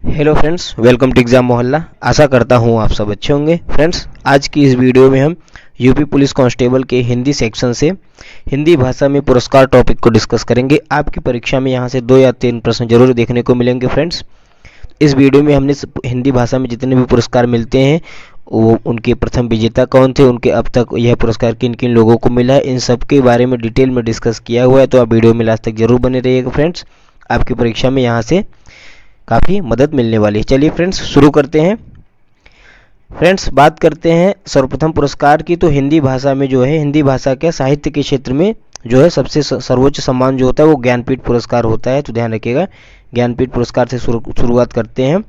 Hello friends, welcome to exam Mohalla. आशा करता हूँ आप सब अच्छे होंगे। फ्रेंड्स, आज की इस वीडियो में हम यूपी पुलिस कांस्टेबल के हिंदी सेक्शन से हिंदी भाषा में पुरस्कार टॉपिक को डिस्कस करेंगे। आपकी परीक्षा में यहाँ से 2 या 3 प्रश्न जरूर देखने को मिलेंगे। फ्रेंड्स, इस वीडियो में हमने हिंदी भाषा में जितने भी पुरस्कार मिलते हैं वो उनके प्रथम विजेता कौन थे, उनके अब तक यह पुरस्कार किन किन लोगों को मिला है, इन सब के बारे में डिटेल में डिस्कस किया हुआ है। तो आप वीडियो में लास्ट तक जरूर बने रहिएगा। फ्रेंड्स, आपकी परीक्षा में यहाँ से काफ़ी मदद मिलने वाली है। चलिए फ्रेंड्स, शुरू करते हैं। फ्रेंड्स, बात करते हैं सर्वप्रथम पुरस्कार की। तो हिंदी भाषा में जो है, हिंदी भाषा के साहित्य के क्षेत्र में जो है सबसे सर्वोच्च सम्मान जो होता है वो ज्ञानपीठ पुरस्कार होता है। तो ध्यान रखिएगा, ज्ञानपीठ पुरस्कार से शुरुआत करते हैं।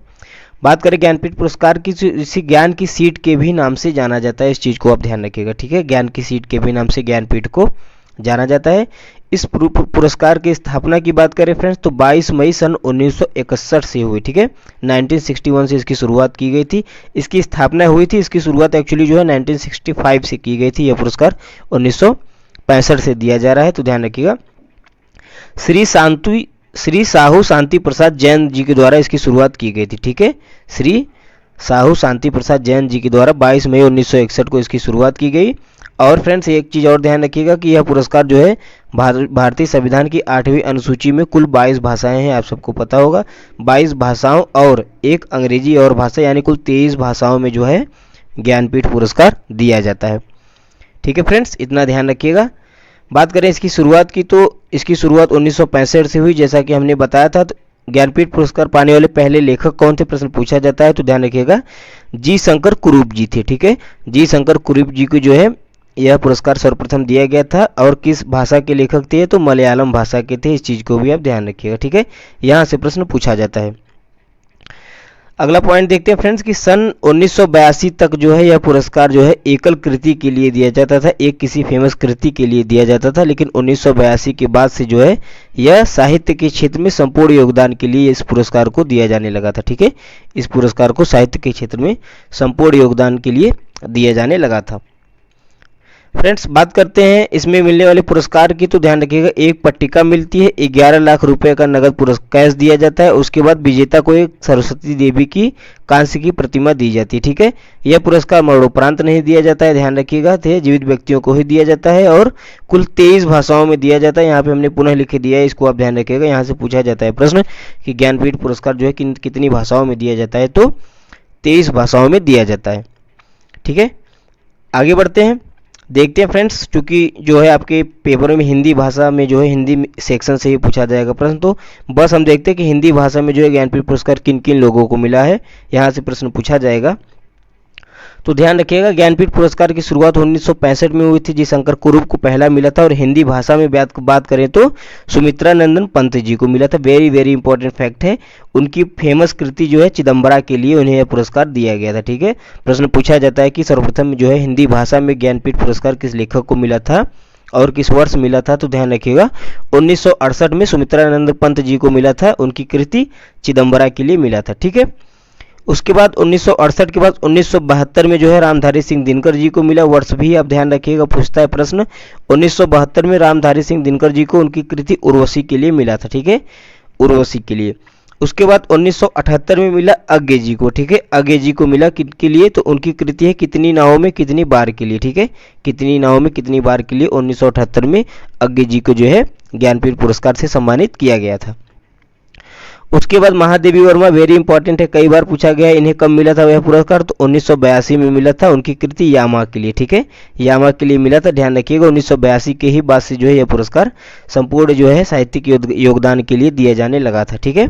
बात करें ज्ञानपीठ पुरस्कार की, इसी ज्ञान की सीट के भी नाम से जाना जाता है। इस चीज़ को आप ध्यान रखिएगा, ठीक है। ज्ञान की सीट के भी नाम से ज्ञानपीठ को जाना जाता है। इस पुरस्कार की स्थापना की बात करें फ्रेंड्स, तो 22 मई सन 1961 से हुई, ठीक है। 1961 से इसकी शुरुआत की गई थी। इसकी स्थापना हुई थी, इसकी शुरुआत एक्चुअली जो है 1965 से की गई थी। यह पुरस्कार 1965 से दिया जा रहा है। तो ध्यान रखिएगा, श्री साहू शांति प्रसाद जैन जी के द्वारा इसकी शुरुआत की गई थी, ठीक है। श्री साहू शांति प्रसाद जैन जी के द्वारा 22 मई 1961 को इसकी शुरुआत की गई। और फ्रेंड्स, एक चीज़ और ध्यान रखिएगा कि यह पुरस्कार जो है भारतीय संविधान की 8वीं अनुसूची में कुल 22 भाषाएं हैं, आप सबको पता होगा। 22 भाषाओं और एक अंग्रेजी और भाषा, यानी कुल 23 भाषाओं में जो है ज्ञानपीठ पुरस्कार दिया जाता है, ठीक है। फ्रेंड्स, इतना ध्यान रखिएगा। बात करें इसकी शुरुआत की, तो इसकी शुरुआत 1965 से हुई, जैसा कि हमने बताया था। तो ज्ञानपीठ पुरस्कार पाने वाले पहले लेखक कौन थे, प्रश्न पूछा जाता है। तो ध्यान रखिएगा, जी शंकर कुरूप जी थे, ठीक है। जी शंकर कुरूप जी को जो है यह पुरस्कार सर्वप्रथम दिया गया था। और किस भाषा के लेखक थे, तो मलयालम भाषा के थे। इस चीज़ को भी आप ध्यान रखिएगा, ठीक है। यहाँ से प्रश्न पूछा जाता है। अगला पॉइंट देखते हैं फ्रेंड्स कि सन 1982 तक जो है यह पुरस्कार जो है एकल कृति के लिए दिया जाता था, एक किसी फेमस कृति के लिए दिया जाता था। लेकिन 1982 के बाद से जो है यह साहित्य के क्षेत्र में संपूर्ण योगदान के लिए इस पुरस्कार को दिया जाने लगा था, ठीक है। इस पुरस्कार को साहित्य के क्षेत्र में संपूर्ण योगदान के लिए दिया जाने लगा था। फ्रेंड्स, बात करते हैं इसमें मिलने वाले पुरस्कार की। तो ध्यान रखिएगा, एक पट्टिका मिलती है, 11 लाख रुपए का नगद पुरस्कार कैश दिया जाता है। उसके बाद विजेता को एक सरस्वती देवी की कांस्य की प्रतिमा दी जाती है, ठीक है। यह पुरस्कार मरणोपरांत नहीं दिया जाता है, ध्यान रखिएगा, जीवित व्यक्तियों को ही दिया जाता है। और कुल 23 भाषाओं में दिया जाता है। यहाँ पे हमने पुनः लिख दिया है, इसको आप ध्यान रखिएगा। यहाँ से पूछा जाता है प्रश्न कि ज्ञानपीठ पुरस्कार जो है कितनी भाषाओं में दिया जाता है, तो 23 भाषाओं में दिया जाता है, ठीक है। आगे बढ़ते हैं, देखते हैं फ्रेंड्स, चूंकि जो है आपके पेपर में हिंदी भाषा में जो है हिंदी सेक्शन से ही पूछा जाएगा प्रश्न, तो बस हम देखते हैं कि हिंदी भाषा में जो है ज्ञानपीठ पुरस्कार किन किन लोगों को मिला है। यहाँ से प्रश्न पूछा जाएगा। तो ध्यान रखिएगा, ज्ञानपीठ पुरस्कार की शुरुआत 1965 में हुई थी। जी शंकर कुरूप को पहला मिला था। और हिंदी भाषा में बात करें तो सुमित्रा नंदन पंत जी को मिला था। वेरी वेरी इंपॉर्टेंट फैक्ट है। उनकी फेमस कृति जो है चिदम्बरा के लिए उन्हें यह पुरस्कार दिया गया था, ठीक है। प्रश्न पूछा जाता है कि सर्वप्रथम जो है हिंदी भाषा में ज्ञानपीठ पुरस्कार किस लेखक को मिला था और किस वर्ष मिला था। तो ध्यान रखिएगा, 1968 में सुमित्रा नंदन पंत जी को मिला था। उनकी कृति चिदम्बरा के लिए मिला था, ठीक है। उसके बाद 1968 के बाद 1972 में जो है रामधारी सिंह दिनकर जी को मिला। वर्ष भी आप ध्यान रखिएगा, पूछता है प्रश्न। 1972 में रामधारी सिंह दिनकर जी को उनकी कृति उर्वशी के लिए मिला था, ठीक है, उर्वशी के लिए। उसके बाद 1978 में मिला अज्ञे जी को, ठीक है। अज्ञे जी को मिला किसके लिए, तो उनकी कृति है कितनी नावों में कितनी बार के लिए, ठीक है। कितनी नावों में कितनी बार के लिए 1978 में अज्ञे जी को जो है ज्ञानपीठ पुरस्कार से सम्मानित किया गया था। उसके बाद महादेवी वर्मा, वेरी इंपॉर्टेंट है, कई बार पूछा गया है इन्हें कब मिला था यह पुरस्कार। तो 1982 में मिला था। उनकी कृति यामा के लिए, ठीक है, यामा के लिए मिला था। ध्यान रखिएगा, 1982 के ही बाद से जो है यह पुरस्कार संपूर्ण जो है साहित्यिक योगदान के लिए दिया जाने लगा था, ठीक है।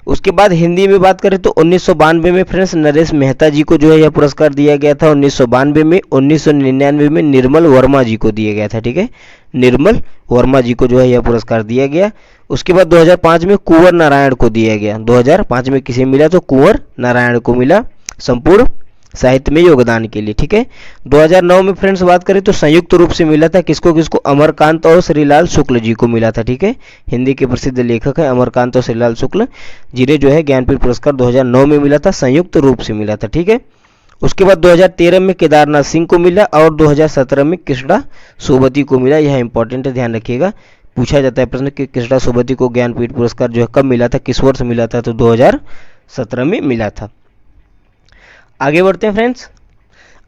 उसके बाद हिंदी में बात करें तो 1992 में फ्रेंड्स नरेश मेहता जी को जो है यह पुरस्कार दिया गया था। 1992 में 1999 में निर्मल वर्मा जी को दिया गया था, ठीक है। निर्मल वर्मा जी को जो है यह पुरस्कार दिया गया। उसके बाद 2005 में कुंवर नारायण को दिया गया। 2005 में किसे मिला, तो कुंवर नारायण को मिला संपूर्ण साहित्य में योगदान के लिए, ठीक है। 2009 में फ्रेंड्स बात करें तो संयुक्त रूप से मिला था। किसको किसको, अमरकांत और श्रीलाल शुक्ल जी को मिला था, ठीक है। हिंदी के प्रसिद्ध लेखक हैं अमरकांत और श्रीलाल शुक्ल, जिन्हें जो है ज्ञानपीठ पुरस्कार 2009 में मिला था, संयुक्त रूप से मिला था, ठीक है। उसके बाद 2013 में केदारनाथ सिंह को मिला और 2017 में कृष्णा सोबती को मिला। यह इंपॉर्टेंट है, ध्यान रखिएगा, पूछा जाता है प्रश्न कि कृष्णा सोबती को ज्ञानपीठ पुरस्कार जो है कब मिला था, किस वर्ष मिला था। तो 2017 में मिला था। आगे बढ़ते हैं फ्रेंड्स,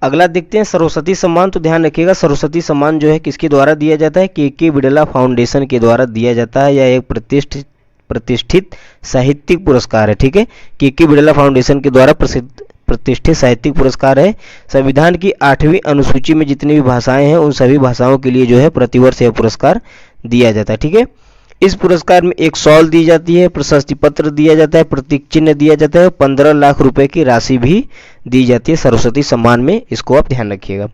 अगला देखते हैं सरस्वती सम्मान। तो ध्यान रखिएगा सरस्वती सम्मान जो है किसके द्वारा दिया जाता है, के बिड़ला फाउंडेशन के द्वारा दिया जाता है। यह एक प्रतिष्ठित साहित्यिक पुरस्कार है, ठीक है। के बिड़ला फाउंडेशन के द्वारा प्रतिष्ठित साहित्यिक पुरस्कार है। संविधान की 8वीं अनुसूची में जितनी भी भाषाएं हैं उन सभी भाषाओं के लिए जो है प्रतिवर्ष यह पुरस्कार दिया जाता है, ठीक है। इस पुरस्कार में एक शॉल दी जाती है, प्रशस्ति पत्र दिया जाता है, प्रतीक चिन्ह दिया जाता है, 15 लाख रुपए की राशि भी दी जाती है सरस्वती सम्मान में। इसको आप ध्यान रखिएगा।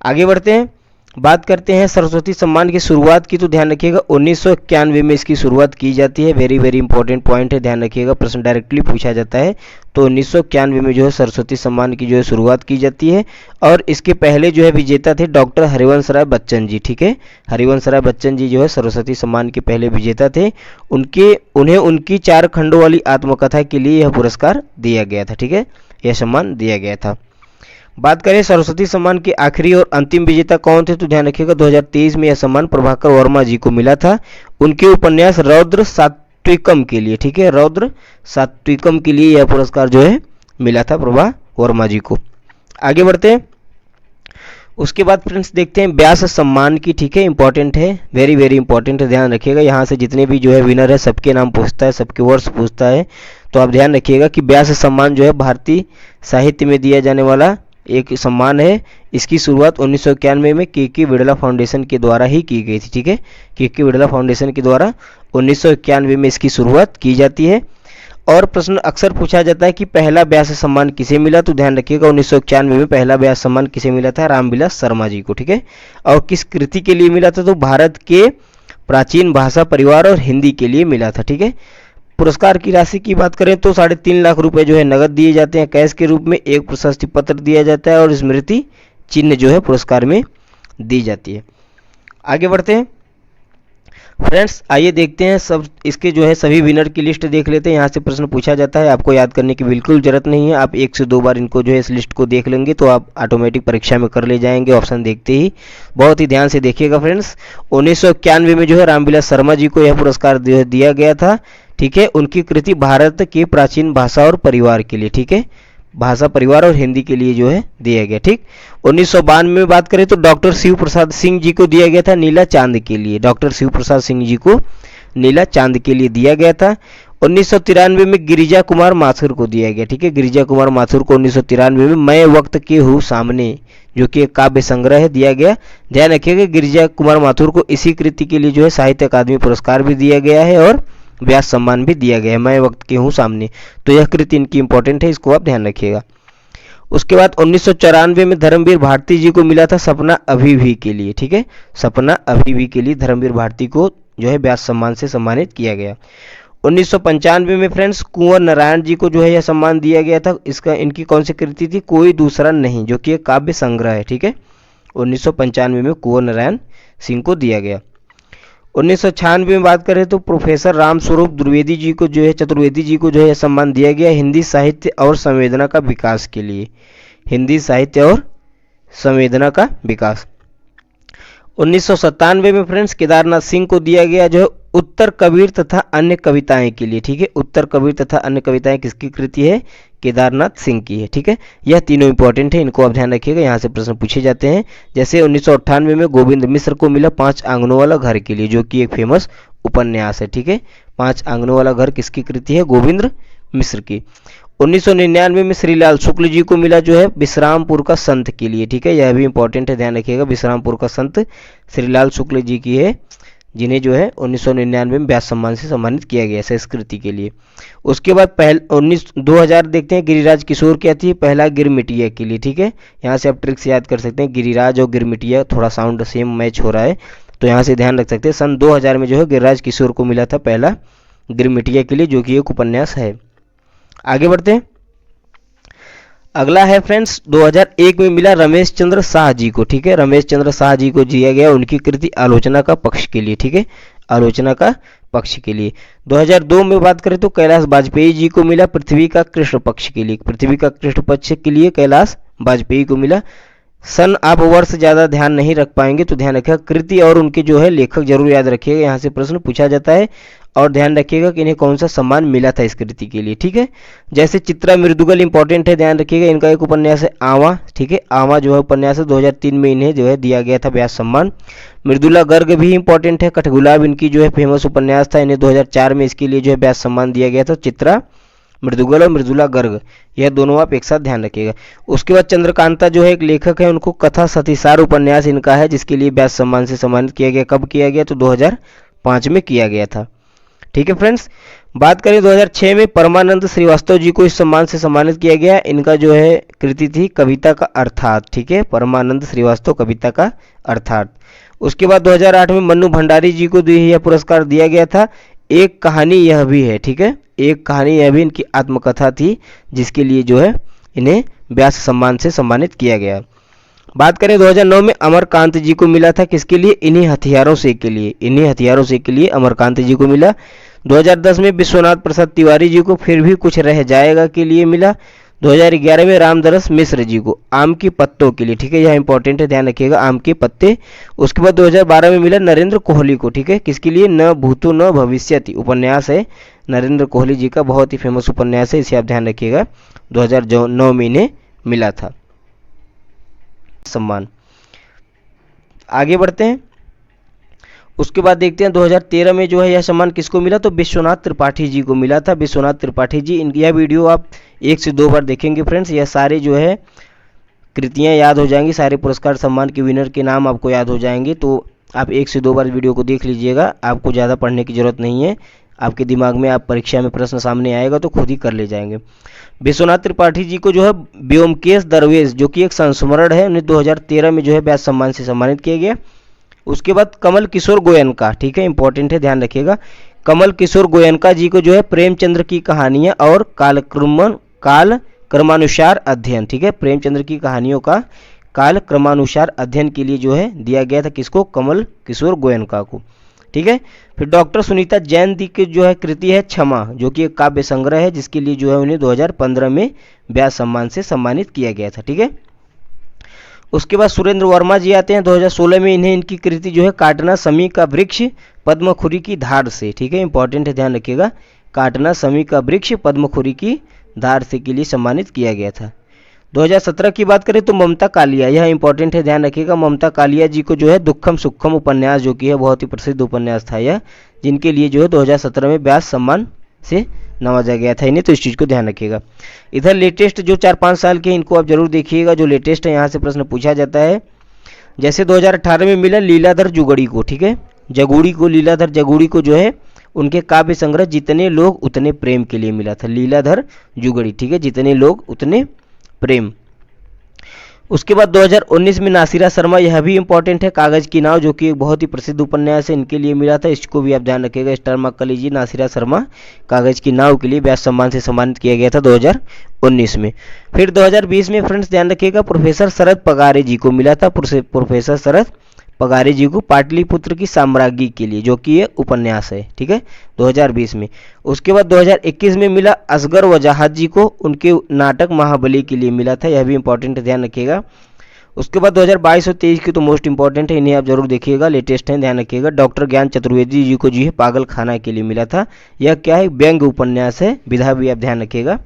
आगे बढ़ते हैं, बात करते हैं सरस्वती सम्मान की शुरुआत की। तो ध्यान रखिएगा 1991 में इसकी शुरुआत की जाती है। वेरी वेरी इंपॉर्टेंट पॉइंट है, ध्यान रखिएगा, प्रश्न डायरेक्टली पूछा जाता है। तो 1991 में जो है सरस्वती सम्मान की जो है शुरुआत की जाती है। और इसके पहले जो है विजेता थे डॉक्टर हरिवंश राय बच्चन जी, ठीक है। हरिवंश राय बच्चन जी जो है सरस्वती सम्मान के पहले विजेता थे। उन्हें उनकी 4 खंडों वाली आत्मकथा के लिए यह पुरस्कार दिया गया था, ठीक है। यह सम्मान दिया गया था। बात करें सरस्वती सम्मान के आखिरी और अंतिम विजेता कौन थे, तो ध्यान रखिएगा 2023 में यह सम्मान प्रभाकर वर्मा जी को मिला था। उनके उपन्यास रौद्र सात्विकम के लिए, ठीक है, रौद्र सात्विकम के लिए यह पुरस्कार जो है मिला था प्रभा वर्मा जी को। आगे बढ़ते हैं, उसके बाद फ्रेंड्स देखते हैं व्यास सम्मान की, ठीक है, इंपॉर्टेंट है, वेरी वेरी इंपॉर्टेंट है, ध्यान रखिएगा। यहाँ से जितने भी जो है विनर है सबके नाम पूछता है, सबके वर्ष पूछता है। तो आप ध्यान रखिएगा कि व्यास सम्मान जो है भारतीय साहित्य में दिया जाने वाला एक सम्मान है। इसकी शुरुआत 1991 में के बिड़ला फाउंडेशन के द्वारा ही की गई थी, ठीक है। के बिड़ला फाउंडेशन के द्वारा 1991 में इसकी शुरुआत की जाती है। और प्रश्न अक्सर पूछा जाता है कि पहला व्यास सम्मान किसे मिला, तो ध्यान रखिएगा 1991 में पहला व्यास सम्मान किसे मिला था, रामविलास शर्मा जी को, ठीक है। और किस कृति के लिए मिला था, तो भारत के प्राचीन भाषा परिवार और हिंदी के लिए मिला था, ठीक है। पुरस्कार की राशि की बात करें तो 3.5 लाख रुपए जो है नगद दिए जाते हैं कैश के रूप में, एक प्रशस्ति पत्र दिया जाता है और स्मृति चिन्ह जो है पुरस्कार में दी जाती है। आगे बढ़ते हैं फ्रेंड्स, आइए देखते हैं सब इसके जो है सभी विनर की लिस्ट देख लेते हैं। यहाँ से प्रश्न पूछा जाता है, आपको याद करने की बिल्कुल जरूरत नहीं है। आप 1 से 2 बार इनको जो है इस लिस्ट को देख लेंगे तो आप ऑटोमेटिक परीक्षा में कर ले जाएंगे ऑप्शन देखते ही। बहुत ही ध्यान से देखिएगा फ्रेंड्स, 1991 में जो है रामविलास शर्मा जी को यह पुरस्कार दिया गया था, ठीक है। उनकी कृति भारत के प्राचीन भाषा और परिवार के लिए, ठीक है, भाषा परिवार और हिंदी के लिए जो है दिया गया, ठीक। 1992 में बात करें तो डॉक्टर शिव प्रसाद सिंह जी को दिया गया था नीला चांद के लिए, डॉक्टर शिव प्रसाद सिंह जी को नीला चांद के लिए दिया गया था। 1993 में गिरिजा कुमार माथुर को दिया गया, ठीक है। गिरिजा कुमार माथुर को 1993 में मैं वक्त के हूँ सामने जो कि एक काव्य संग्रह है दिया गया। ध्यान रखिएगा गिरिजा कुमार माथुर को इसी कृति के लिए जो है साहित्य अकादमी पुरस्कार भी दिया गया है और व्यास सम्मान भी दिया गया है, मैं वक्त के हूँ सामने। तो यह कृति इनकी इंपॉर्टेंट है, इसको आप ध्यान रखिएगा। उसके बाद 1994 में धर्मवीर भारती जी को मिला था सपना अभी भी के लिए, ठीक है। सपना अभी भी के लिए धर्मवीर भारती को जो है व्यास सम्मान से सम्मानित किया गया। 1995 में फ्रेंड्स कुंवर नारायण जी को जो है यह सम्मान दिया गया था। इनकी कौन सी कृति थी, कोई दूसरा नहीं, जो कि एक काव्य संग्रह है, ठीक है। 1995 में कुंवर नारायण सिंह को दिया गया। 1996 में बात करें तो प्रोफेसर रामस्वरूप चतुर्वेदी जी को जो है सम्मान दिया गया हिंदी साहित्य और संवेदना का विकास के लिए, हिंदी साहित्य और संवेदना का विकास। 1997 में फ्रेंड्स केदारनाथ सिंह को दिया गया जो है उत्तर कबीर तथा अन्य कविताएं के लिए, ठीक है। उत्तर कबीर तथा अन्य कविताएं किसकी कृति है, केदारनाथ सिंह की है, ठीक है। यह तीनों इंपॉर्टेंट है, इनको आप ध्यान रखिएगा, यहाँ से प्रश्न पूछे जाते हैं। जैसे 1998 में गोविंद मिश्र को मिला 5 आंगनों वाला घर के लिए, जो कि एक फेमस उपन्यास है, ठीक है। 5 आंगनों वाला घर किसकी कृति है, गोविंद मिश्र की। 1999 में श्रीलाल शुक्ल जी को मिला जो है विश्रामपुर का संत के लिए, ठीक है। यह भी इंपॉर्टेंट है, ध्यान रखिएगा, विश्रामपुर का संत श्रीलाल शुक्ल जी की है, जिन्हें जो है 1999 में व्यास सम्मान से सम्मानित किया गया संस्कृति के लिए। उसके बाद 2000 देखते हैं गिरिराज किशोर की आती है पहला गिरमिटिया के लिए, ठीक है। यहाँ से आप ट्रिक्स याद कर सकते हैं, गिरिराज और गिरमिटिया थोड़ा साउंड सेम मैच हो रहा है, तो यहाँ से ध्यान रख सकते हैं। सन 2000 में जो है गिरिराज किशोर को मिला था पहला गिरमिटिया के लिए, जो कि एक उपन्यास है। आगे बढ़ते हैं, अगला है फ्रेंड्स 2001 में मिला रमेश चंद्र शाह जी को, ठीक है। रमेश चंद्र शाह जी को दिया गया उनकी कृति आलोचना का पक्ष के लिए, ठीक है, आलोचना का पक्ष के लिए। 2002 में बात करें तो कैलाश वाजपेयी जी को मिला पृथ्वी का कृष्ण पक्ष के लिए, पृथ्वी का कृष्ण पक्ष के लिए कैलाश वाजपेयी को मिला। सन आप वर्ष ज़्यादा ध्यान नहीं रख पाएंगे तो ध्यान रखिएगा कृति और उनके जो है लेखक जरूर याद रखिएगा, यहाँ से प्रश्न पूछा जाता है। और ध्यान रखिएगा कि इन्हें कौन सा सम्मान मिला था इस कृति के लिए, ठीक है। जैसे चित्रा मृदुगल इंपॉर्टेंट है, ध्यान रखिएगा इनका एक उपन्यास है आवा, ठीक है। आवा जो है उपन्यास है, 2003 में इन्हें जो है दिया गया था व्यास सम्मान। मृदुला गर्ग भी इंपॉर्टेंट है, कठगुलाब इनकी जो है फेमस उपन्यास था, इन्हें 2004 में इसके लिए जो है व्यास सम्मान दिया गया था। चित्रा मृदुगल और मृदुला गर्ग, यह दोनों आप एक साथ ध्यान रखिएगा। उसके बाद चंद्रकांता जो है एक लेखक है, उनको कथा सतीसार उपन्यास इनका है जिसके लिए व्यास सम्मान से सम्मानित किया गया। कब किया गया? तो 2005 में किया गया था, ठीक है फ्रेंड्स। बात करें 2006 में परमानंद श्रीवास्तव जी को इस सम्मान से सम्मानित किया गया। इनका जो है कृति थी कविता का अर्थात, ठीक है। परमानंद श्रीवास्तव कविता का अर्थात। उसके बाद 2008 में मन्नू भंडारी जी को यह पुरस्कार दिया गया था। एक कहानी यह भी है, ठीक है। एक कहानी यह भी इनकी आत्मकथा थी जिसके लिए जो है इन्हें व्यास सम्मान से सम्मानित किया गया। बात करें 2009 में अमरकांत जी को मिला था, किसके लिए? इन्हीं हथियारों से के लिए, इन्हीं हथियारों से के लिए अमरकांत जी को मिला। 2010 में विश्वनाथ प्रसाद तिवारी जी को फिर भी कुछ रह जाएगा के लिए मिला। 2011 में रामदरस मिश्र जी को आम की पत्तों के लिए, ठीक है, यह इंपॉर्टेंट है, ध्यान रखिएगा, आम के पत्ते। उसके बाद 2012 में मिला नरेंद्र कोहली को, ठीक है, किसके लिए? न भूतो न भविष्यति उपन्यास है, नरेंद्र कोहली जी का बहुत ही फेमस उपन्यास है, इसे आप ध्यान रखिएगा। 2009 में इन्हें मिला था सम्मान। आगे बढ़ते हैं। उसके बाद देखते हैं 2013 में जो है यह सम्मान किसको मिला? तो विश्वनाथ त्रिपाठी जी को मिला था। विश्वनाथ त्रिपाठी जी, यह वीडियो आप 1 से 2 बार देखेंगे फ्रेंड्स, यह सारे जो है कृतियां याद हो जाएंगी, सारे पुरस्कार सम्मान के विनर के नाम आपको याद हो जाएंगे। तो आप 1 से 2 बार वीडियो को देख लीजिएगा, आपको ज़्यादा पढ़ने की जरूरत नहीं है, आपके दिमाग में आप परीक्षा में प्रश्न सामने आएगा तो खुद ही कर ले जाएंगे। विश्वनाथ त्रिपाठी जी को जो है व्योमकेश दरवेश जो कि एक संस्मरण है, उन्हें 2013 में जो है व्यास सम्मान से सम्मानित किया गया। उसके बाद कमल किशोर गोयनका, ठीक है, इंपॉर्टेंट है, ध्यान रखिएगा। कमल किशोर गोयनका जी को जो है प्रेमचंद्र की कहानियां और काल क्रमानुसार अध्ययन, ठीक है, प्रेमचंद्र की कहानियों का काल क्रमानुसार अध्ययन के लिए जो है दिया गया था, किसको? कमल किशोर गोयनका को, ठीक है। फिर डॉक्टर सुनीता जैन जी की जो है कृति है क्षमा, जो कि एक काव्य संग्रह है जिसके लिए जो है उन्हें 2015 में व्यास सम्मान से सम्मानित किया गया था, ठीक है। उसके बाद सुरेंद्र वर्मा जी आते हैं 2016 में, इन्हें इनकी कृति जो है काटना समी का वृक्ष पद्मखुरी की धार से, ठीक है, इंपॉर्टेंट है, ध्यान रखिएगा, काटना समी का वृक्ष पद्मखुरी की धार से के लिए सम्मानित किया गया था। 2017 की बात करें तो ममता कालिया, यह इंपॉर्टेंट है, ध्यान रखिएगा, ममता कालिया जी को जो है दुखम सुखम उपन्यास जो कि है बहुत ही प्रसिद्ध उपन्यास था यह, जिनके लिए जो है 2017 में व्यास सम्मान से नवाजा गया था इन्हें, तो इस चीज़ को ध्यान रखिएगा। इधर लेटेस्ट जो 4-5 साल के इनको आप जरूर देखिएगा, जो लेटेस्ट है यहाँ से प्रश्न पूछा जाता है। जैसे 2018 में मिला लीलाधर जुगड़ी को, ठीक है, जगूड़ी को, लीलाधर जगूड़ी को जो है उनके काव्य संग्रह जितने लोग उतने प्रेम के लिए मिला था, लीलाधर जुगड़ी, ठीक है, जितने लोग उतने प्रेम। उसके बाद 2019 में नासिरा शर्मा, यह भी इंपॉर्टेंट है, कागज की नाव जो कि एक बहुत ही प्रसिद्ध उपन्यास है, इनके लिए मिला था, इसको भी आप ध्यान रखिएगा, स्टार मार्क कर लीजिए। नासिरा शर्मा कागज की नाव के लिए व्यास सम्मान से सम्मानित किया गया था 2019 में। फिर 2020 में फ्रेंड्स ध्यान रखिएगा प्रोफेसर शरद पगारे जी को मिला था, प्रोफेसर शरद पगारे जी को पाटलिपुत्र की साम्राज्ञी के लिए, जो कि ये उपन्यास है, ठीक है, 2020 में। उसके बाद 2021 में मिला असगर वजाहत जी को, उनके नाटक महाबली के लिए मिला था, यह भी इंपॉर्टेंट है, ध्यान रखिएगा। उसके बाद 2022 और 23 की तो मोस्ट इंपॉर्टेंट है, इन्हें आप जरूर देखिएगा, लेटेस्ट है, ध्यान रखिएगा। डॉक्टर ज्ञान चतुर्वेदी जी को जी है पागल खाना के लिए मिला था, यह क्या है? व्यंग्य उपन्यास है, विधा भी आप ध्यान रखिएगा,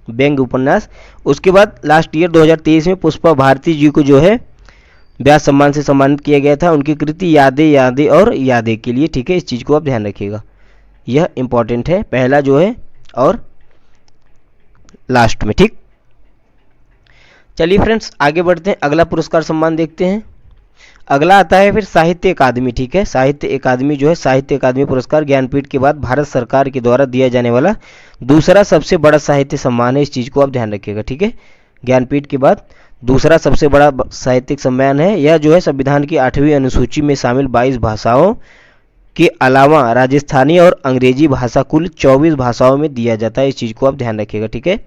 व्यंग्य उपन्यास। उसके बाद लास्ट ईयर 2023 में पुष्पा भारती जी को जो है व्यास सम्मान से सम्मानित किया गया था, उनकी कृति यादें यादें और यादें के लिए, ठीक है, इस चीज़ को आप ध्यान रखिएगा, यह इंपॉर्टेंट है, पहला जो है और लास्ट में, ठीक। चलिए फ्रेंड्स आगे बढ़ते हैं, अगला पुरस्कार सम्मान देखते हैं। अगला आता है फिर साहित्य अकादमी, ठीक है, साहित्य अकादमी जो है साहित्य अकादमी पुरस्कार ज्ञानपीठ के बाद भारत सरकार के द्वारा दिया जाने वाला दूसरा सबसे बड़ा साहित्य सम्मान है, इस चीज़ को आप ध्यान रखिएगा, ठीक है, ज्ञानपीठ के बाद दूसरा सबसे बड़ा साहित्यिक सम्मान है। यह जो है संविधान की 8वीं अनुसूची में शामिल 22 भाषाओं के अलावा राजस्थानी और अंग्रेजी भाषा कुल 24 भाषाओं में दिया जाता है, इस चीज़ को आप ध्यान रखिएगा, ठीक है,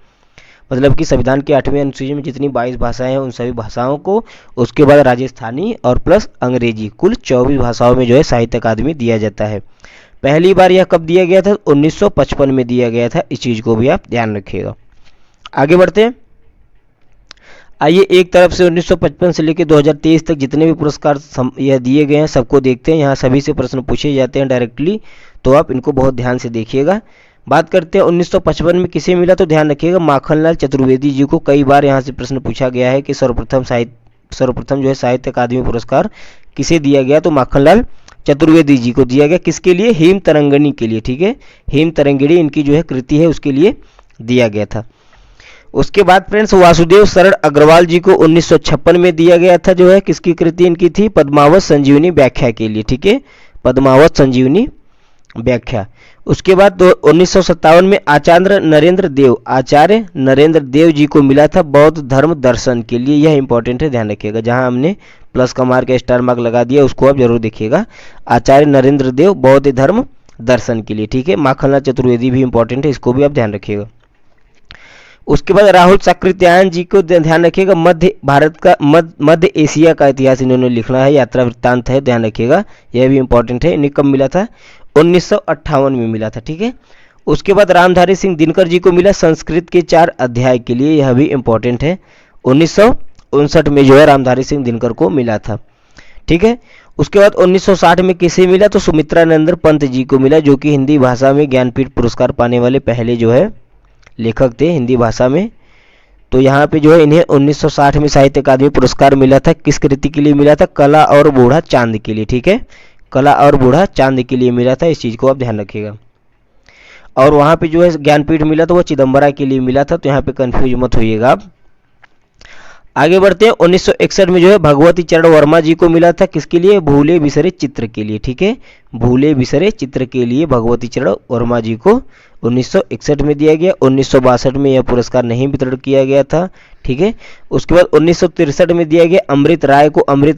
मतलब कि संविधान की 8वीं अनुसूची में जितनी 22 भाषाएं हैं उन सभी भाषाओं को, उसके बाद राजस्थानी और प्लस अंग्रेजी कुल 24 भाषाओं में जो है साहित्य अकादमी दिया जाता है। पहली बार यह कब दिया गया था? 1955 में दिया गया था, इस चीज़ को भी आप ध्यान रखिएगा। आगे बढ़ते हैं। आइए एक तरफ से 1955 से लेकर 2023 तक जितने भी पुरस्कार यह दिए गए हैं सबको देखते हैं। यहाँ सभी से प्रश्न पूछे जाते हैं डायरेक्टली, तो आप इनको बहुत ध्यान से देखिएगा। बात करते हैं 1955 में किसे मिला, तो ध्यान रखिएगा माखनलाल चतुर्वेदी जी को। कई बार यहाँ से प्रश्न पूछा गया है कि सर्वप्रथम जो है साहित्य अकादमी पुरस्कार किसे दिया गया, तो माखनलाल चतुर्वेदी जी को दिया गया। किसके लिए, हेम तरंगिणी के लिए, ठीक है, हेम तरंगिणी इनकी जो है कृति है उसके लिए दिया गया था। उसके बाद फ्रेंड्स वासुदेव शरण अग्रवाल जी को 1956 में दिया गया था, जो है किसकी कृति इनकी थी, पद्मावत संजीवनी व्याख्या के लिए, ठीक है, पद्मावत संजीवनी व्याख्या। उसके बाद 1957 में आचार्य नरेंद्र देव जी को मिला था बौद्ध धर्म दर्शन के लिए। यह इंपॉर्टेंट है, ध्यान रखिएगा, जहां हमने प्लस का मार्क या स्टार मार्क लगा दिया उसको आप जरूर देखिएगा। आचार्य नरेंद्र देव बौद्ध धर्म दर्शन के लिए, ठीक है। माखनलाल चतुर्वेदी भी इंपॉर्टेंट है, इसको भी आप ध्यान रखिएगा। उसके बाद राहुल साकृत्यायन जी को ध्यान रखिएगा, मध्य एशिया का इतिहास इन्होंने लिखना है, यात्रा वृत्तांत है, ध्यान रखिएगा, यह भी इंपॉर्टेंट है। इन्हें कब मिला था, 1958 में मिला था, ठीक है। उसके बाद रामधारी सिंह दिनकर जी को मिला संस्कृत के 4 अध्याय के लिए, यह भी इंपॉर्टेंट है। 1959 में जो है रामधारी सिंह दिनकर को मिला था, ठीक है। उसके बाद 1960 में किसे मिला, तो सुमित्रानंद पंत जी को मिला, जो कि हिंदी भाषा में ज्ञानपीठ पुरस्कार पाने वाले पहले जो है लेखक थे हिंदी भाषा में। तो यहाँ पे जो है इन्हें 1960 में साहित्य अकादमी पुरस्कार मिला था। किस कृति के लिए मिला था, कला और बूढ़ा चांद के लिए, ठीक है, कला और बूढ़ा चांद के लिए मिला था, इस चीज़ को आप ध्यान रखिएगा। और वहाँ पे जो है ज्ञानपीठ मिला तो वो चिदम्बरा के लिए मिला था, तो यहाँ पे कंफ्यूज मत होइएगा आप। आगे बढ़ते हैं, 1961 में जो है भगवती चरण वर्मा जी को मिला था, किसके लिए, भूले बिसरे चित्र के लिए, ठीक है, भूले बिसरे चित्र के लिए भगवती चरण वर्मा जी को 1961 में दिया गया। 1962 में यह पुरस्कार नहीं वितरण किया गया था, ठीक है। उसके बाद 1963 में दिया गया अमृत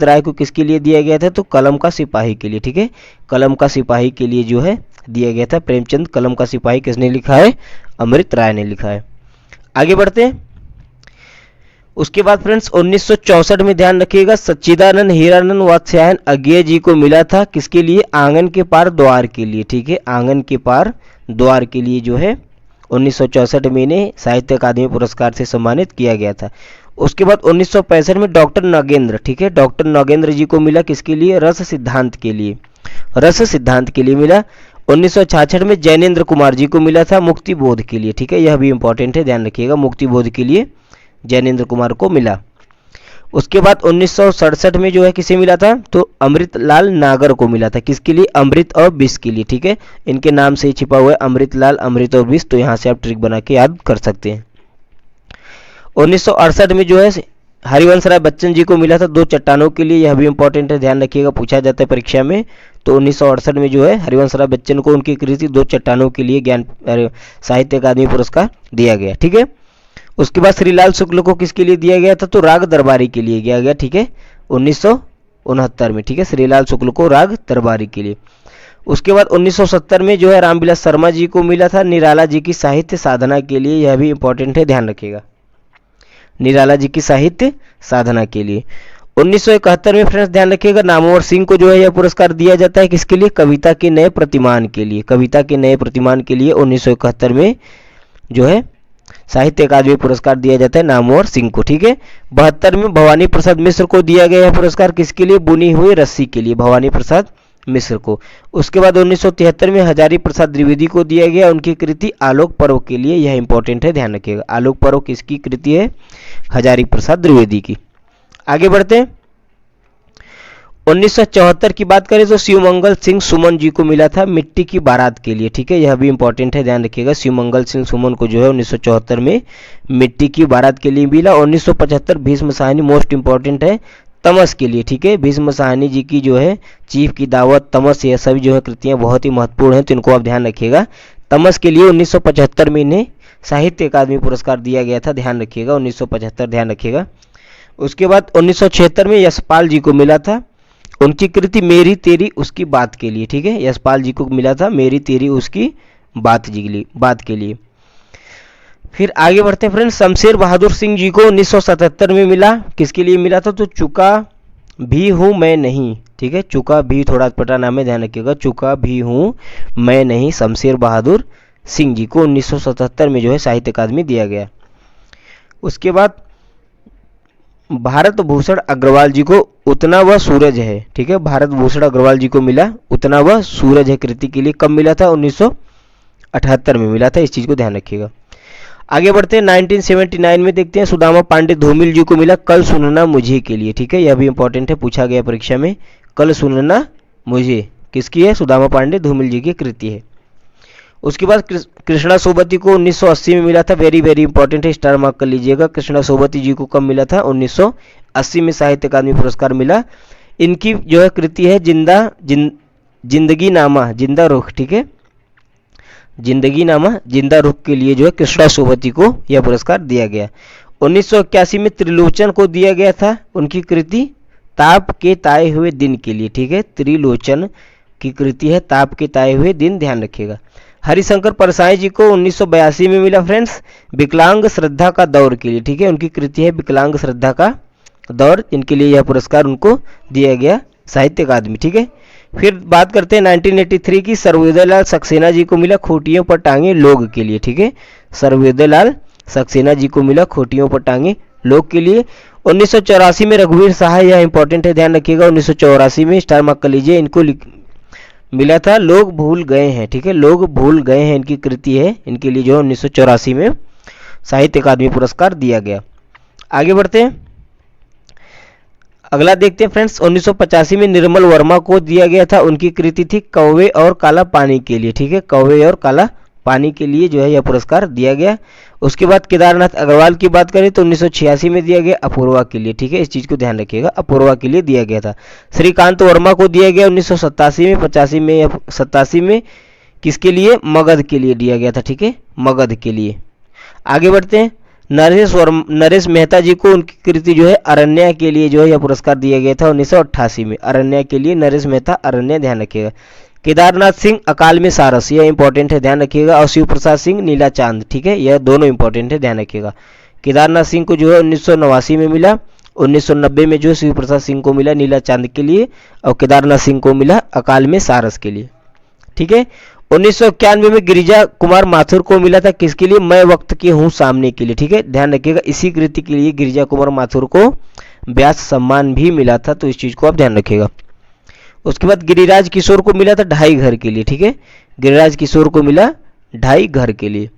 राय को किसके लिए दिया गया था, तो कलम का सिपाही के लिए, ठीक है, कलम का सिपाही के लिए जो है दिया गया था। प्रेमचंद कलम का सिपाही किसने लिखा है, अमृत राय ने लिखा है। आगे बढ़ते हैं। उसके बाद फ्रेंड्स 1964 में ध्यान रखिएगा सच्चिदानंद हीरानंद वात्स्यायन अज्ञेय जी को मिला था, किसके लिए, आंगन के पार द्वार के लिए, ठीक है, आंगन के पार द्वार के लिए जो है 1964 में इन्हें साहित्य अकादमी पुरस्कार से सम्मानित किया गया था। उसके बाद 1965 में डॉक्टर नगेंद्र, ठीक है, डॉक्टर नगेंद्र जी को मिला, किसके लिए, रस सिद्धांत के लिए, रस सिद्धांत के लिए मिला। 1966 में जैनेन्द्र कुमार जी को मिला था मुक्ति बोध के लिए, ठीक है, यह भी इंपॉर्टेंट है, ध्यान रखिएगा, मुक्ति बोध के लिए जैनेन्द्र कुमार को मिला। उसके बाद 1967 में जो है किसे मिला था, तो अमृतलाल नागर को मिला था, किसके लिए, अमृत और विष के लिए, ठीक है, इनके नाम से ही छिपा हुआ है अमृतलाल, अमृत और विष, तो यहाँ से आप ट्रिक बना के याद कर सकते हैं। 1968 में जो है हरिवंश राय बच्चन जी को मिला था दो चट्टानों के लिए, यह भी इंपॉर्टेंट है, ध्यान रखिएगा, पूछा जाता है परीक्षा में। तो 1968 में जो है हरिवंश राय बच्चन को उनकी कृति दो चट्टानों के लिए साहित्य अकादमी पुरस्कार दिया गया, ठीक है। उसके बाद श्रीलाल शुक्ल को किसके लिए दिया गया था, तो राग दरबारी के लिए दिया गया, ठीक है, 1969 में, ठीक है, श्रीलाल शुक्ल को राग दरबारी के लिए। उसके बाद 1970 में जो है रामविलास शर्मा जी को मिला था निराला जी की साहित्य साधना के लिए, यह भी इंपॉर्टेंट है, ध्यान रखिएगा, निराला जी की साहित्य साधना के लिए। 1971 में फ्रेंड्स ध्यान रखिएगा नामवर सिंह को जो है यह पुरस्कार दिया जाता है, किसके लिए, कविता के नए प्रतिमान के लिए, कविता के नए प्रतिमान के लिए 1971 में जो है साहित्य अकादमी पुरस्कार दिया जाता है नामवर सिंह को, ठीक है। 72 में भवानी प्रसाद मिश्र को दिया गया है पुरस्कार, किसके लिए, बुनी हुई रस्सी के लिए, भवानी प्रसाद मिश्र को। उसके बाद 1973 में हजारी प्रसाद द्विवेदी को दिया गया उनकी कृति आलोक पर्व के लिए, यह इंपॉर्टेंट है, ध्यान रखिएगा, आलोक पर्व किसकी कृति है, हजारी प्रसाद द्विवेदी की। आगे बढ़ते हैं। 1974 की बात करें तो शिवमंगल सिंह सुमन जी को मिला था मिट्टी की बारात के लिए, ठीक है, यह भी इंपॉर्टेंट है, ध्यान रखिएगा, शिवमंगल सिंह सुमन को जो है 1974 में मिट्टी की बारात के लिए मिला। 1975 भीष्म साहनी मोस्ट इंपॉर्टेंट है, तमस के लिए, ठीक है, भीष्म साहनी जी की जो है चीफ की दावत, तमस, यह सभी जो है कृतियां बहुत ही महत्वपूर्ण हैं, तो इनको आप ध्यान रखिएगा। तमस के लिए 1975 में इन्हें साहित्य अकादमी पुरस्कार दिया गया था, ध्यान रखिएगा, 1975 ध्यान रखिएगा। उसके बाद 1976 में यशपाल जी को मिला था उनकी कृति मेरी तेरी उसकी बात के लिए, ठीक है, यशपाल जी को मिला था मेरी तेरी उसकी बात के लिए। फिर आगे बढ़ते हैं फ्रेंड्स, शमशेर बहादुर सिंह जी को 1977 में मिला, किसके लिए मिला था, तो चुका भी हूँ मैं नहीं, ठीक है, चुका भी थोड़ा अटपटा नाम है, ध्यान रखिएगा, चुका भी हूँ मैं नहीं, शमशेर बहादुर सिंह जी को 1977 में जो है साहित्य अकादमी दिया गया। उसके बाद भारत भूषण अग्रवाल जी को उतना वह सूरज है, ठीक है, भारत भूषण अग्रवाल जी को मिला उतना वह सूरज है कृति के लिए। कब मिला था? 1978 में मिला था, इस चीज को ध्यान रखिएगा। आगे बढ़ते हैं 1979 में देखते हैं सुदामा पांडे धूमिल जी को मिला कल सुनना मुझे के लिए, ठीक है, यह भी इंपॉर्टेंट है, पूछा गया परीक्षा में। कल सुनना मुझे किसकी है? सुदामा पांडे धूमिल जी की कृति है। उसके बाद कृष्णा सोबती को 1980 में मिला था, वेरी वेरी इंपॉर्टेंट है, स्टार मार्क कर लीजिएगा। कृष्णा सोबती जी को कब मिला था? 1980 में साहित्य अकादमी पुरस्कार मिला। इनकी जो है कृति है जिंदगी नामा जिंदा रुख, ठीक है, जिंदगी नामा जिंदा रुख के लिए जो है कृष्णा सोबती को यह पुरस्कार दिया गया। 1981 में त्रिलोचन को दिया गया था उनकी कृति ताप के ताए हुए दिन के लिए, ठीक है, त्रिलोचन की कृति है ताप के ताए हुए दिन, ध्यान रखिएगा। हरिशंकर परसाई जी को 1982 में मिला फ्रेंड्स विकलांग श्रद्धा का दौर के लिए, ठीक है, उनकी कृति है विकलांग श्रद्धा का दौर, इनके लिए यह पुरस्कार उनको दिया गया साहित्य अकादमी, ठीक है। फिर बात करते हैं 1983 की, सर्वोदय लाल सक्सेना जी को मिला खोटियों पर टांगे लोग के लिए, ठीक है, सर्वोदय लाल सक्सेना जी को मिला खोटियों पर टांगे लोग के लिए। 1984 में रघुवीर शाह, यह इंपॉर्टेंट है, ध्यान रखिएगा, 1984 में स्टार मार्क कर लीजिए, इनको मिला था लोग भूल गए हैं, ठीक है, लोग भूल गए हैं इनकी कृति है, इनके लिए जो 1984 में साहित्य अकादमी पुरस्कार दिया गया। आगे बढ़ते हैं, अगला देखते हैं फ्रेंड्स, 1985 में निर्मल वर्मा को दिया गया था, उनकी कृति थी कौवे और काला पानी के लिए, ठीक है, कौवे और काला पानी के लिए जो है यह पुरस्कार दिया गया। उसके बाद केदारनाथ अग्रवाल की बात करें तो 1986 में दिया गया अपूर्वा के लिए, ठीक है, इस चीज को ध्यान रखिएगा, अपूर्वा के लिए दिया गया था। श्रीकांत वर्मा को दिया गया 1987 में, 85 में या 87 में, किसके लिए? मगध के लिए दिया गया था, ठीक है, मगध के लिए। आगे बढ़ते हैं, नरेश मेहता जी को उनकी कृति जो है अरण्या के लिए जो है यह पुरस्कार दिया गया था 1988 में, अरण्या के लिए नरेश मेहता, अरण्या, ध्यान रखिएगा। केदारनाथ सिंह अकाल में सारस, यह इंपॉर्टेंट है, ध्यान रखिएगा, और शिव प्रसाद सिंह नीला चांद, ठीक है, यह दोनों इंपॉर्टेंट है, ध्यान रखिएगा। केदारनाथ सिंह को जो है 1989 में मिला, 1990 में जो शिव प्रसाद सिंह को मिला नीला चांद के लिए, और केदारनाथ सिंह को मिला अकाल में सारस के लिए, ठीक है। 1991 में गिरिजा कुमार माथुर को मिला था, किसके लिए? मैं वक्त के हूँ सामने के लिए, ठीक है, ध्यान रखिएगा, इसी कृति के लिए गिरिजा कुमार माथुर को व्यास सम्मान भी मिला था, तो इस चीज को आप ध्यान रखिएगा। उसके बाद गिरिराज किशोर को मिला था ढाई घर के लिए, ठीक है, गिरिराज किशोर को मिला ढाई घर के लिए।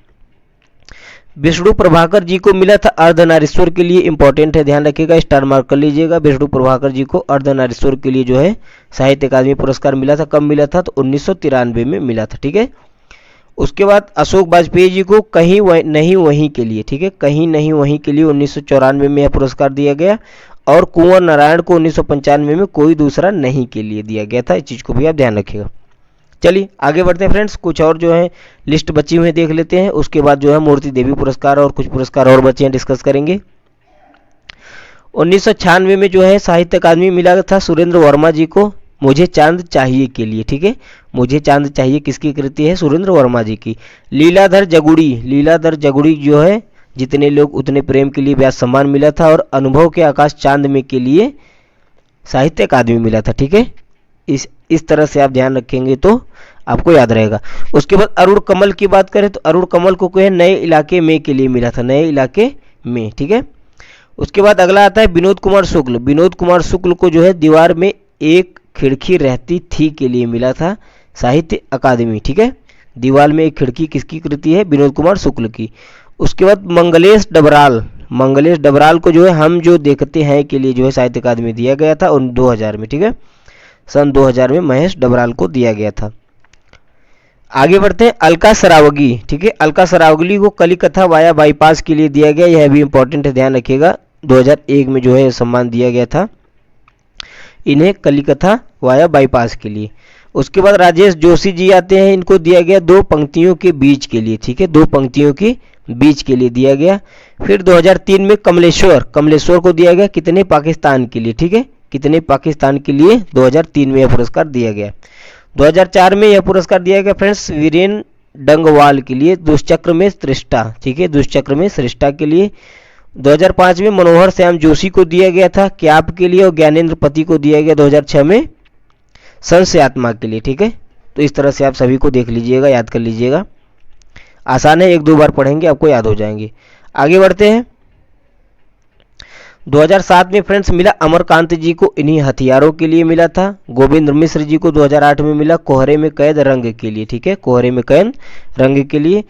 विष्णु प्रभाकर जी को मिला था अर्धनारीश्वर के लिए, इंपॉर्टेंट है, ध्यान रखिएगा, स्टार मार्क कर लीजिएगा। विष्णु प्रभाकर जी को अर्धनारीश्वर के लिए जो है साहित्य अकादमी पुरस्कार मिला था, कब मिला था? तो 1993 में मिला था, ठीक है। उसके बाद अशोक वाजपेयी जी को कहीं नहीं वहीं के लिए, ठीक है, कहीं नहीं वहीं के लिए 1994 में यह पुरस्कार दिया गया, और कुंवर नारायण को 1995 में कोई दूसरा नहीं के लिए दिया गया था, इस चीज को भी आप ध्यान रखिएगा। चलिए आगे बढ़ते हैं फ्रेंड्स, कुछ और जो है लिस्ट बची हुई देख लेते हैं, उसके बाद जो है मूर्ति देवी पुरस्कार और कुछ पुरस्कार और बचे हैं डिस्कस करेंगे। 1996 में जो है साहित्य अकादमी मिला था सुरेंद्र वर्मा जी को मुझे चांद चाहिए के लिए, ठीक है, मुझे चांद चाहिए किसकी कृति है? सुरेंद्र वर्मा जी की। लीलाधर जगुड़ी जो है जितने लोग उतने प्रेम के लिए व्यास सम्मान मिला था, और अनुभव के आकाश चांद में के लिए साहित्य अकादमी मिला था, ठीक है, इस तरह से आप ध्यान रखेंगे तो आपको याद रहेगा। उसके बाद अरुण कमल की बात करें तो अरुण कमल को कोई नए इलाके में के लिए मिला था, नए इलाके में, ठीक है। उसके बाद अगला आता है विनोद कुमार शुक्ल को जो है दीवार में एक खिड़की रहती थी के लिए मिला था साहित्य अकादमी, ठीक है, दीवार में एक खिड़की किसकी कृति है? विनोद कुमार शुक्ल की। उसके बाद मंगलेश डबराल को जो है हम जो देखते हैं के लिए जो है साहित्य अकादमी दिया गया था 2000 में, ठीक है, सन 2000 में महेश डबराल को दिया गया था। आगे बढ़ते हैं, अलका सरावगी, ठीक है, अलका सरावगी को कलिकथा वाया बाईपास के लिए दिया गया, यह भी इंपॉर्टेंट है, ध्यान रखिएगा, 2001 में जो है सम्मान दिया गया था इन्हें कलिकथा वाया बाईपास के लिए। उसके बाद राजेश जोशी जी आते हैं, इनको दिया गया दो पंक्तियों के बीच के लिए, ठीक है, दो पंक्तियों के बीच के लिए दिया गया। फिर 2003 में कमलेश्वर को दिया गया कितने? पाकिस्तान के लिए, ठीक है, कितने? पाकिस्तान के लिए 2003 में यह पुरस्कार दिया गया। 2004 में यह पुरस्कार दिया गया फ्रेंड्स वीरेन डंगवाल के लिए दुष्चक्र में श्रेष्ठा, ठीक है, दुष्चक्र में श्रेष्ठा के लिए। 2005 में मनोहर श्याम जोशी को दिया गया था क्याप के लिए, और ज्ञानेंद्र पति को दिया गया 2006 में संशय आत्मा के लिए, ठीक है। तो इस तरह से आप सभी को देख लीजिएगा, याद कर लीजिएगा, आसान है, एक दो बार पढ़ेंगे आपको याद हो जाएंगे। आगे बढ़ते हैं, 2007 में फ्रेंड्स मिला अमरकांत जी को इन्हीं हथियारों के लिए मिला था। गोविंद मिश्र जी को 2008 में मिला कोहरे में कैद रंग के लिए, ठीक है, कोहरे में कैद रंग के लिए।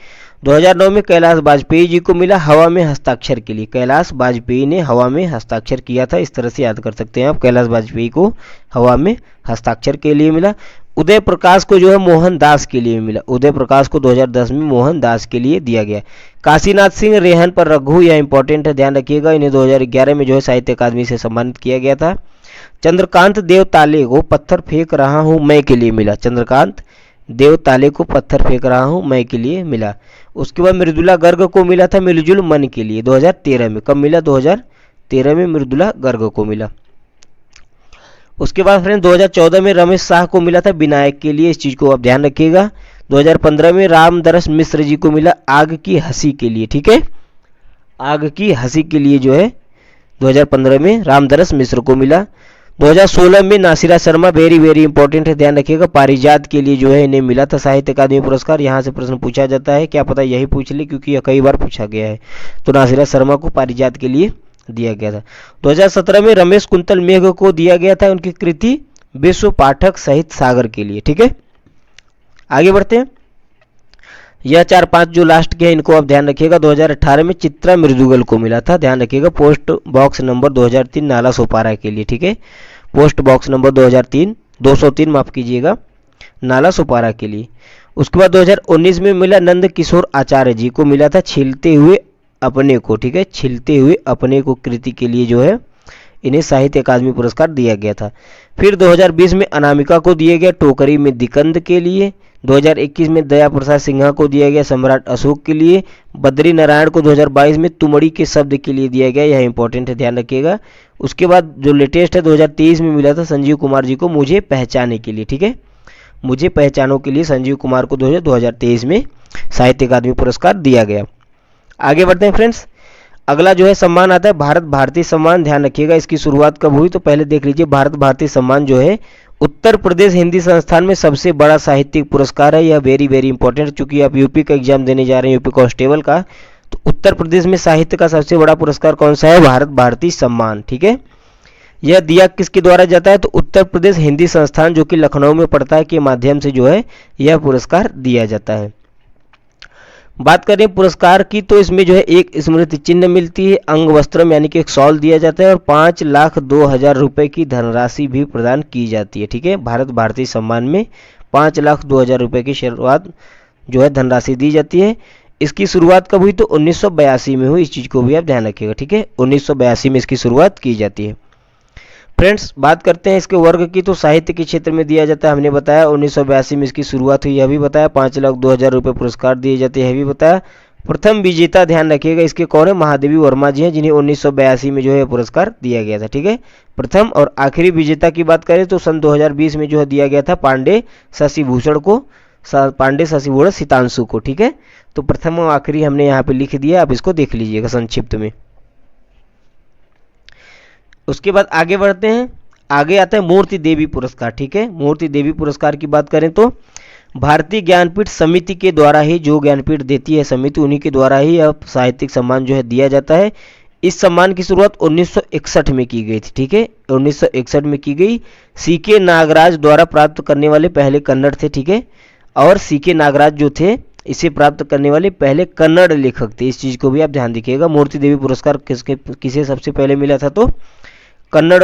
2009 में कैलाश वाजपेयी जी को मिला हवा में हस्ताक्षर के लिए। कैलाश वाजपेयी ने हवा में हस्ताक्षर किया था, इस तरह से याद कर सकते हैं आप, कैलाश वाजपेयी को हवा में हस्ताक्षर के लिए मिला। उदय प्रकाश को जो है मोहनदास के लिए मिला। उदय प्रकाश को 2010 में मोहनदास के लिए दिया गया। काशीनाथ सिंह रेहन पर रघु, यह इंपॉर्टेंट है, ध्यान रखिएगा, इन्हें 2011 में जो है साहित्य अकादमी से सम्मानित किया गया था। चंद्रकांत देव ताले को पत्थर फेंक रहा हूं मैं के लिए मिला। चंद्रकांत देव ताले को पत्थर फेंक रहा हूं मैं के लिए मिला। उसके बाद मृदुला गर्ग को मिला था मिलजुल मन के लिए 2013 में। कब मिला? 2013 में मृदुला गर्ग को मिला। उसके बाद फ्रेंड 2014 में रमेश शाह को मिला था विनायक के लिए, इस चीज को आप ध्यान रखिएगा। 2015 में रामदरस मिश्र जी को मिला आग की हंसी के लिए, ठीक है, आग की हंसी के लिए जो है 2015 में रामदरस मिश्र को मिला। 2016 में Nasira Sharma, very very important है, ध्यान रखिएगा, पारिजात के लिए जो है इन्हें मिला था साहित्य अकादमी पुरस्कार। यहाँ से प्रश्न पूछा जाता है, क्या पता यही पूछ ले, क्योंकि यह कई बार पूछा गया है। तो नासिरा शर्मा को पारिजात के लिए दिया गया था। 2017 में रमेश कुंतल मेघ को दिया गया था उनकी कृति विश्व पाठक सहित सागर के लिए, ठीक है। आगे बढ़ते हैं, यह 4-5 जो लास्ट के हैं इनको आप ध्यान रखिएगा। 2018 में चित्रा मृदुगल को मिला था, ध्यान रखिएगा, post box number 2003 Nala Sopara के लिए, ठीक है, पोस्ट बॉक्स नंबर 203 माफ कीजिएगा, नाला सोपारा के लिए। उसके बाद 2019 में मिला नंद किशोर आचार्य जी को मिला था छिलते हुए अपने को, ठीक है, छिलते हुए अपने को कृति के लिए जो है इन्हें साहित्य अकादमी पुरस्कार दिया गया था। फिर 2020 में अनामिका को दिया गया टोकरी में दिकंद के लिए। 2021 में दया प्रसाद सिन्हा को दिया गया सम्राट अशोक के लिए। बद्री नारायण को 2022 में तुमड़ी के शब्द के लिए दिया गया, यह इंपॉर्टेंट है, ध्यान रखिएगा। उसके बाद जो लेटेस्ट है 2023 में मिला था संजीव कुमार जी को मुझे पहचाने के लिए, ठीक है, मुझे पहचानों के लिए संजीव कुमार को 2023 में साहित्य अकादमी पुरस्कार दिया गया। आगे बढ़ते हैं फ्रेंड्स, अगला जो है सम्मान आता है भारत भारती सम्मान, ध्यान रखिएगा। इसकी शुरुआत कब हुई तो पहले देख लीजिए। भारत भारती सम्मान जो है उत्तर प्रदेश हिंदी संस्थान में सबसे बड़ा साहित्यिक पुरस्कार है, यह वेरी वेरी इंपॉर्टेंट, चूंकि आप यूपी का एग्जाम देने जा रहे हैं, यूपी कांस्टेबल का, तो उत्तर प्रदेश में साहित्य का सबसे बड़ा पुरस्कार कौन सा है? भारत भारती सम्मान, ठीक है। यह दिया किसके द्वारा जाता है तो उत्तर प्रदेश हिंदी संस्थान जो कि लखनऊ में पड़ता है के माध्यम से जो है यह पुरस्कार दिया जाता है। बात करें पुरस्कार की तो इसमें जो है एक स्मृति चिन्ह मिलती है, अंग वस्त्रम यानी कि एक शॉल दिया जाता है और 5,02,000 रुपए की धनराशि भी प्रदान की जाती है, ठीक है। भारत भारती सम्मान में 5,02,000 रुपए की शुरुआत जो है धनराशि दी जाती है। इसकी शुरुआत कब हुई तो 1982 में हुई, इस चीज को भी आप ध्यान रखिएगा, ठीक है, 1982 में इसकी शुरुआत की जाती है। फ्रेंड्स बात करते हैं इसके वर्ग की तो साहित्य के क्षेत्र में दिया जाता है, हमने बताया 1982 में इसकी शुरुआत हुई, यह भी बताया। 5,02,000 रुपये पुरस्कार दिए जाते हैं, यह भी बताया। प्रथम विजेता ध्यान रखिएगा इसके कौन है? महादेवी वर्मा जी हैं, जिन्हें 1982 में जो है पुरस्कार दिया गया था, ठीक है। प्रथम और आखिरी विजेता की बात करें तो सन 2020 में जो है दिया गया था पांडे शशिभूषण को, पांडे शशिभूषण सितांशु को, ठीक है। तो प्रथम और आखिरी हमने यहाँ पे लिख दिया, आप इसको देख लीजिएगा संक्षिप्त में। उसके बाद आगे बढ़ते हैं, आगे आता है मूर्ति देवी पुरस्कार, ठीक है। मूर्ति देवी पुरस्कार की बात करें तो भारतीय ज्ञानपीठ समिति के द्वारा ही, जो ज्ञानपीठ देती है समिति, उन्हीं के द्वारा ही यह साहित्यिक सम्मान जो है दिया जाता है। इस सम्मान की शुरुआत 1961 में की गई थी, ठीक है, 1961 में की गई। सीके नागराज द्वारा प्राप्त करने वाले पहले कन्नड़ थे, ठीक है, और सीके नागराज जो थे इसे प्राप्त करने वाले पहले कन्नड़ लेखक थे, इस चीज को भी आप ध्यान रखिएगा। मूर्ति देवी पुरस्कार किसे सबसे पहले मिला था तो कन्नड़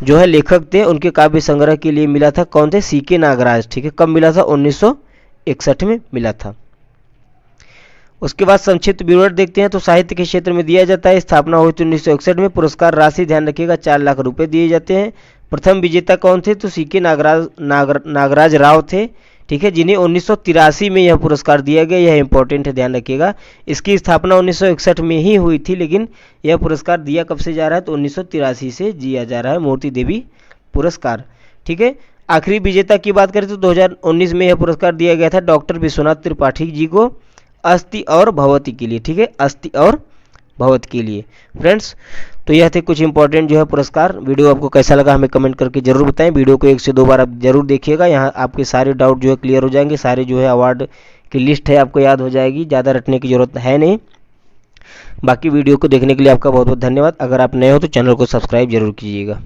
जो है लेखक थे, उनके काव्य संग्रह के लिए मिला था, कौन थे? सीके नागराज, ठीक है। कब मिला था? 1961 में मिला था। उसके बाद संक्षिप्त विवरण देखते हैं तो साहित्य के क्षेत्र में दिया जाता है, स्थापना हुई थी 1961 में। पुरस्कार राशि ध्यान रखिएगा 4 लाख रुपए दिए जाते हैं। प्रथम विजेता कौन थे तो सीके नागराज राव थे, ठीक है, जिन्हें 1983 में यह पुरस्कार दिया गया, यह इंपॉर्टेंट है, ध्यान रखिएगा। इसकी स्थापना 1961 में ही हुई थी, लेकिन यह पुरस्कार दिया कब से जा रहा है तो 1983 से दिया जा रहा है मूर्ति देवी पुरस्कार, ठीक है। आखिरी विजेता की बात करें तो 2019 में यह पुरस्कार दिया गया था डॉक्टर विश्वनाथ त्रिपाठी जी को अस्ति और भगवती के लिए, ठीक है, अस्ति और भगवत के लिए। फ्रेंड्स तो यह थे कुछ इंपॉर्टेंट जो है पुरस्कार। वीडियो आपको कैसा लगा हमें कमेंट करके जरूर बताएं। वीडियो को 1 से 2 बार आप जरूर देखिएगा, यहाँ आपके सारे डाउट जो है क्लियर हो जाएंगे। सारे जो है अवार्ड की लिस्ट है आपको याद हो जाएगी, ज़्यादा रटने की जरूरत है नहीं। बाकी वीडियो को देखने के लिए आपका बहुत बहुत धन्यवाद। अगर आप नए हो तो चैनल को सब्सक्राइब जरूर कीजिएगा।